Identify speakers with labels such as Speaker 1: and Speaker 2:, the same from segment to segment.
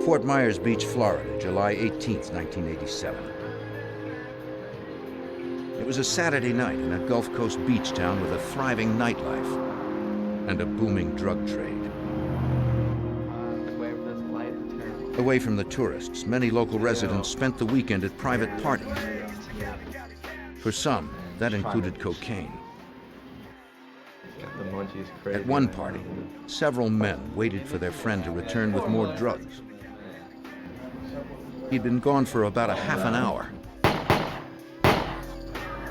Speaker 1: Fort Myers Beach, Florida, July 18, 1987. It was a Saturday night in a Gulf Coast beach town with a thriving nightlife and a booming drug trade. Away from the tourists, many local residents spent the weekend at private parties. For some, that included cocaine. At one party, several men waited for their friend to return with more drugs. He'd been gone for about a half an hour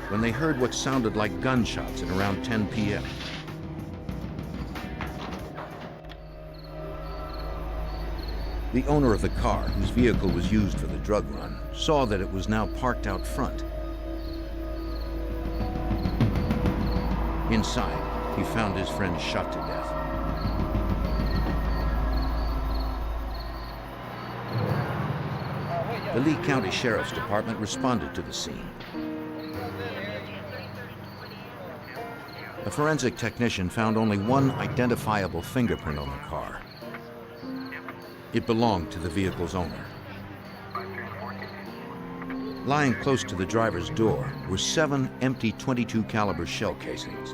Speaker 1: when they heard what sounded like gunshots at around 10 p.m. The owner of the car, whose vehicle was used for the drug run, saw that it was now parked out front. Inside, he found his friend shot to death. The Lee County Sheriff's Department responded to the scene. A forensic technician found only one identifiable fingerprint on the car. It belonged to the vehicle's owner. Lying close to the driver's door were 7 empty .22 caliber shell casings.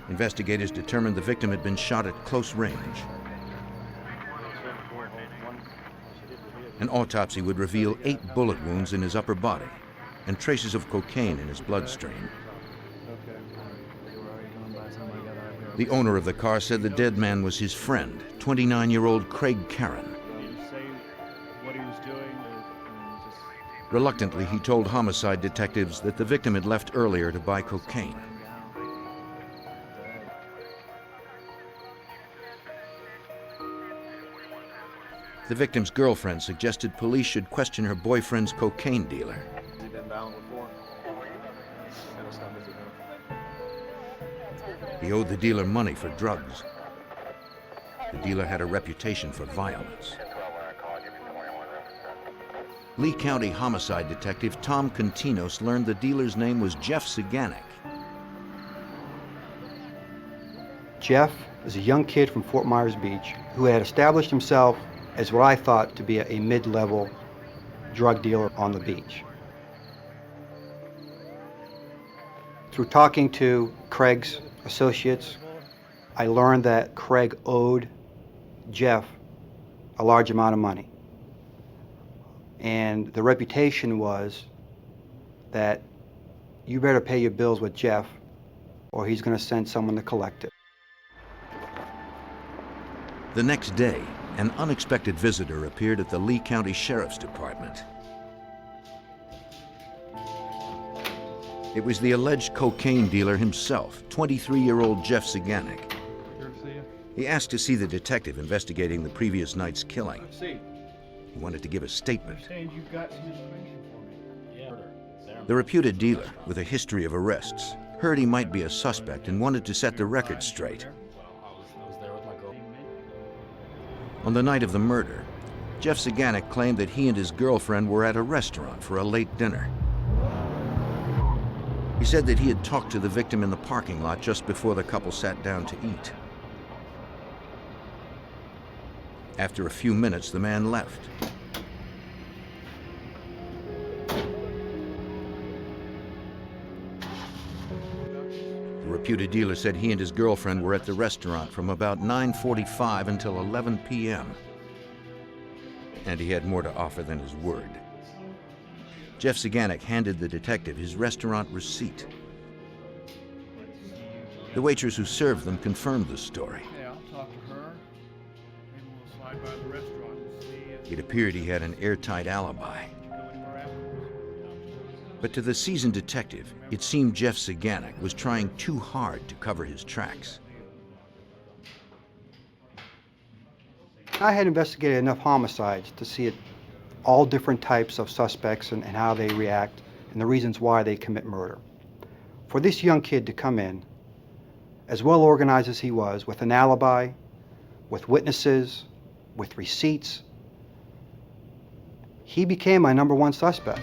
Speaker 1: Investigators determined the victim had been shot at close range. An autopsy would reveal 8 bullet wounds in his upper body and traces of cocaine in his bloodstream. The owner of the car said the dead man was his friend, 29-year-old Craig Karen. Reluctantly, he told homicide detectives that the victim had left earlier to buy cocaine. The victim's girlfriend suggested police should question her boyfriend's cocaine dealer. He owed the dealer money for drugs. The dealer had a reputation for violence. Lee County homicide detective Tom Continos learned the dealer's name was Jeff Saganek.
Speaker 2: Jeff is a young kid from Fort Myers Beach who had established himself as what I thought to be a mid-level drug dealer on the beach. Through talking to Craig's associates, I learned that Craig owed Jeff a large amount of money. And the reputation was that you better pay your bills with Jeff or he's going to send someone to collect it.
Speaker 1: The next day, an unexpected visitor appeared at the Lee County Sheriff's Department. It was the alleged cocaine dealer himself, 23-year-old Jeff Saganek. He asked to see the detective investigating the previous night's killing. He wanted to give a statement. The reputed dealer, with a history of arrests, heard he might be a suspect and wanted to set the record straight. On the night of the murder, Jeff Saganek claimed that he and his girlfriend were at a restaurant for a late dinner. He said that he had talked to the victim in the parking lot just before the couple sat down to eat. After a few minutes, the man left. The reputed dealer said he and his girlfriend were at the restaurant from about 9:45 until 11 p.m. And he had more to offer than his word. Jeff Saganek handed the detective his restaurant receipt. The waitress who served them confirmed the story.
Speaker 3: Yeah, I'll talk to her. Maybe we'll slide by the restaurant and see.
Speaker 1: It appeared he had an airtight alibi. But to the seasoned detective, it seemed Jeff Saganek was trying too hard to cover his tracks.
Speaker 2: I had investigated enough homicides to see all different types of suspects and how they react and the reasons why they commit murder. For this young kid to come in, as well organized as he was, with an alibi, with witnesses, with receipts, he became my #1 suspect.